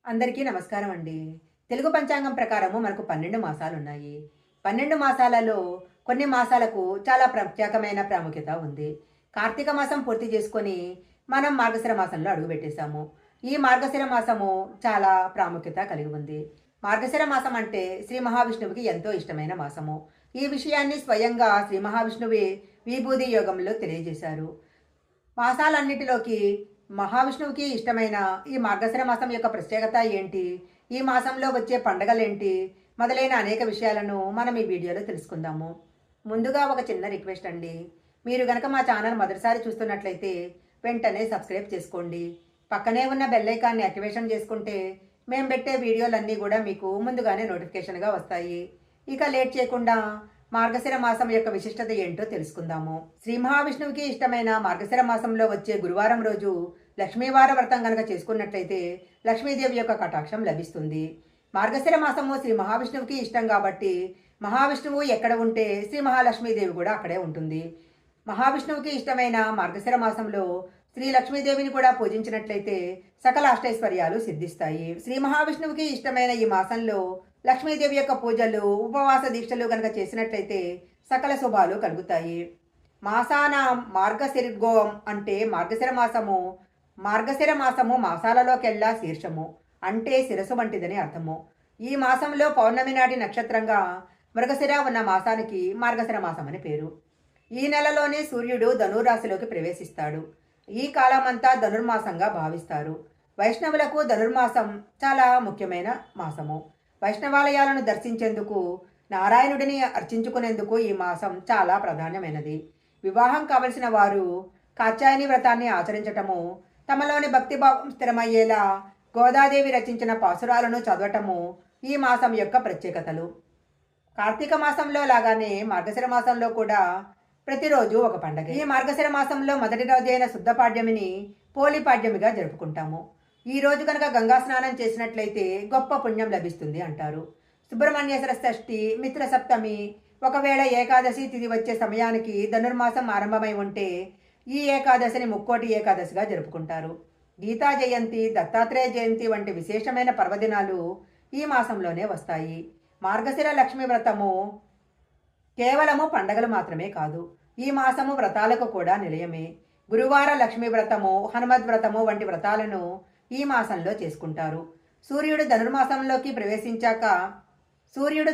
అందరికీ నమస్కారం అండి. తెలుగు పంచాంగం ప్రకారము మనకు 12 మాసాలున్నాయి. 12 మాసాలలో కొన్ని మాసాలకు చాలా ప్రత్యేకమైన ప్రాముఖ్యత ఉంది. కార్తీక మాసం పూర్తి చేసుకొని మనం మార్గశిర మాసంలో అడుగుపెట్టేశాము. ఈ మార్గశిర మాసము చాలా ప్రాముఖ్యత కలిగి ఉంది. మార్గశిర మాసం అంటే శ్రీ మహావిష్ణువుకి ఎంతో ఇష్టమైన మాసము. ఈ విషయాన్ని స్వయంగా శ్రీ మహావిష్ణువే విభూది యోగంలో తెలియజేశారు. మాసాలన్నిటిలోకి మహావిష్ణువుకి ఇష్టమైన ఈ మార్గశిర మాసం యొక్క ప్రత్యేకత ఏంటి? ఈ మాసంలో వచ్చే పండగలేంటి? మొదలైన అనేక విషయాలను మనం ఈ వీడియోలో తెలుసుకుందాము. ముందుగా ఒక చిన్న రిక్వెస్ట్ అండి. మీరు గనక మా ఛానల్ మొదటిసారి చూస్తున్నట్లయితే వెంటనే సబ్స్క్రైబ్ చేసుకోండి. పక్కనే ఉన్న బెల్ ఐకాన్ని యాక్టివేషన్ చేసుకుంటే మేము పెట్టే వీడియోలన్నీ కూడా మీకు ముందుగానే నోటిఫికేషన్గా వస్తాయి. ఇక లేట్ చేయకుండా మార్గశిర మాసం యొక్క విశిష్టత ఏంటో తెలుసుకుందాము. శ్రీ మహావిష్ణువుకి ఇష్టమైన మార్గశిర మాసంలో వచ్చే గురువారం రోజు లక్ష్మీవార వ్రతం గనక చేసుకున్నట్లయితే లక్ష్మీదేవి యొక్క కటాక్షం లభిస్తుంది. మార్గశిర మాసము శ్రీ మహావిష్ణువుకి ఇష్టం కాబట్టి మహావిష్ణువు ఎక్కడ ఉంటే శ్రీ మహాలక్ష్మీదేవి కూడా అక్కడే ఉంటుంది. మహావిష్ణువుకి ఇష్టమైన మార్గశిర మాసంలో శ్రీ లక్ష్మీదేవిని కూడా పూజించినట్లయితే సకల అష్టైశ్వర్యాలు సిద్ధిస్తాయి. శ్రీ మహావిష్ణువుకి ఇష్టమైన ఈ మాసంలో లక్ష్మీదేవి యొక్క పూజలు ఉపవాస దీక్షలు కనుక చేసినట్లయితే సకల శుభాలు కలుగుతాయి. మాసాన మార్గశిర్గోం అంటే మార్గశిర మాసము మాసాలలోకెల్లా శీర్షము అంటే శిరసు వంటిదని అర్థము. ఈ మాసంలో పౌర్ణమి నాటి నక్షత్రంగా మృగశిర ఉన్న మాసానికి మార్గశిర మాసం అని పేరు. ఈ నెలలోనే సూర్యుడు ధనురాశిలోకి ప్రవేశిస్తాడు. ఈ కాలమంతా ధనుర్మాసంగా భావిస్తారు. వైష్ణవులకు ధనుర్మాసం చాలా ముఖ్యమైన మాసము. వైష్ణవాలయాలను దర్శించేందుకు నారాయణుడిని అర్చించుకునేందుకు ఈ మాసం చాలా ప్రాధాన్యమైనది. వివాహం కావలసిన వారు కాత్యాయని వ్రతాన్ని ఆచరించటము, తమలోని భక్తిభావం స్థిరమయ్యేలా గోదాదేవి రచించిన పాసురాలను చదవటము ఈ మాసం యొక్క ప్రత్యేకతలు. కార్తీక మాసంలో లాగానే మార్గశిర మాసంలో కూడా ప్రతిరోజు ఒక పండగ. ఈ మార్గశిర మాసంలో మొదటి రోజైన శుద్ధ పాడ్యమిని పోలిపాడ్యమిగా జరుపుకుంటాము. ఈ రోజు కనుక గంగా స్నానం చేసినట్లయితే గొప్ప పుణ్యం లభిస్తుంది అంటారు. సుబ్రహ్మణ్యేశ్వర షష్ఠి, మిత్ర సప్తమి, ఒకవేళ ఏకాదశి తిథి వచ్చే సమయానికి ధనుర్మాసం ఆరంభమై ఉంటే ఈ ఏకాదశిని ముక్కోటి ఏకాదశిగా జరుపుకుంటారు. గీతా జయంతి, దత్తాత్రేయ జయంతి వంటి విశేషమైన పర్వదినాలు ఈ మాసంలోనే వస్తాయి. మార్గశిర లక్ష్మీ వ్రతము కేవలము పండగలు మాత్రమే కాదు, ఈ మాసము వ్రతాలకు కూడా నిలయమే. గురువార లక్ష్మీ వ్రతము, హనుమద్ వ్రతము వంటి వ్రతాలను ఈ మాసంలో చేసుకుంటారు. సూర్యుడు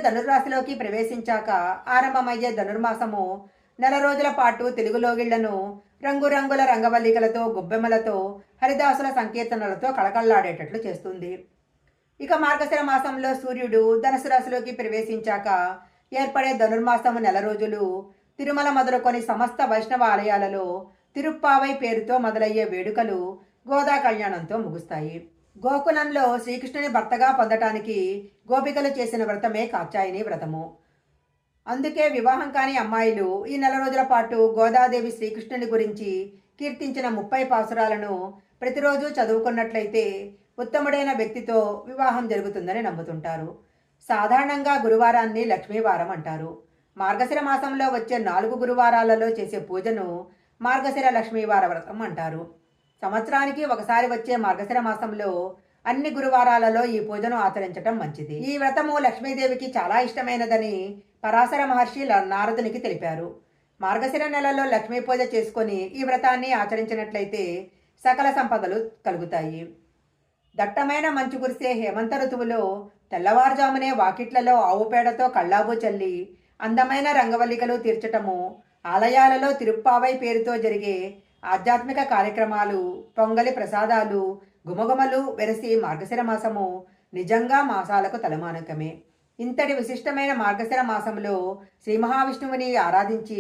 ధనుర్రాశిలోకి ప్రవేశించాక ఆరంభమయ్యే ధనుర్మాసము నెల రోజుల పాటు తెలుగు లోగిళ్లను రంగురంగుల రంగవల్లికలతో, గొబ్బెమ్మలతో, హరిదాసుల సంకీర్తనలతో కళకళలాడేటట్లు చేస్తుంది. ఇక మార్గశిర మాసంలో సూర్యుడు ధనుసు రాశిలోకి ప్రవేశించాక ఏర్పడే ధనుర్మాసము నెల రోజులు తిరుమల మొదలుకొని సమస్త వైష్ణవ ఆలయాలలో తిరుప్పావై పేరుతో మొదలయ్యే వేడుకలు గోదా కళ్యాణంతో ముగుస్తాయి. గోకులంలో శ్రీకృష్ణుని భర్తగా పొందటానికి గోపికలు చేసిన వ్రతమే కాత్యాయని వ్రతము. అందుకే వివాహం కాని అమ్మాయిలు ఈ నెల రోజుల పాటు గోదాదేవి శ్రీకృష్ణుని గురించి కీర్తించిన 30 పాసురాలను ప్రతిరోజు చదువుకున్నట్లయితే ఉత్తముడైన వ్యక్తితో వివాహం జరుగుతుందని నమ్ముతుంటారు. సాధారణంగా గురువారాన్ని లక్ష్మీవారం అంటారు. మార్గశిర మాసంలో వచ్చే 4 గురువారాలలో చేసే పూజను మార్గశిర లక్ష్మీవార వ్రతం అంటారు. సంవత్సరానికి ఒకసారి వచ్చే మార్గశిర మాసంలో అన్ని గురువారాలలో ఈ పూజను ఆచరించటం మంచిది. ఈ వ్రతము లక్ష్మీదేవికి చాలా ఇష్టమైనదని పరాశర మహర్షి నారదునికి తెలిపారు. మార్గశిర నెలలో లక్ష్మీ పూజ చేసుకొని ఈ వ్రతాన్ని ఆచరించినట్లయితే సకల సంపదలు కలుగుతాయి. దట్టమైన మంచు కురిసే హేమంత ఋతువులో తెల్లవారుజామునే వాకిట్లలో ఆవు పేడతో కళ్ళాబు చల్లి అందమైన రంగవల్లికలు తీర్చటము, ఆలయాలలో తిరుప్పావై పేరుతో జరిగే ఆధ్యాత్మిక కార్యక్రమాలు, పొంగలి ప్రసాదాలు, గుమగుమలు వెరసి మార్గశిర మాసము నిజంగా మాసాలకు తలమానకమే. ఇంతటి విశిష్టమైన మార్గశిర మాసంలో శ్రీ మహావిష్ణువుని ఆరాధించి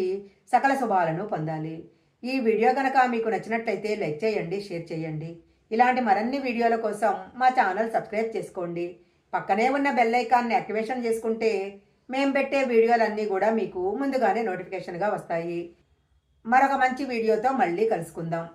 సకల శుభాలను పొందాలి. ఈ వీడియో కనుక మీకు నచ్చినట్లయితే లైక్ చేయండి, షేర్ చేయండి. ఇలాంటి మరిన్ని వీడియోల కోసం మా ఛానల్ సబ్స్క్రైబ్ చేసుకోండి. పక్కనే ఉన్న బెల్ ఐకాన్ని యాక్టివేషన్ చేసుకుంటే మేము పెట్టే వీడియోలన్నీ కూడా మీకు ముందుగానే నోటిఫికేషన్గా వస్తాయి. మరొక మంచి వీడియోతో మళ్ళీ కలుసుకుందాం.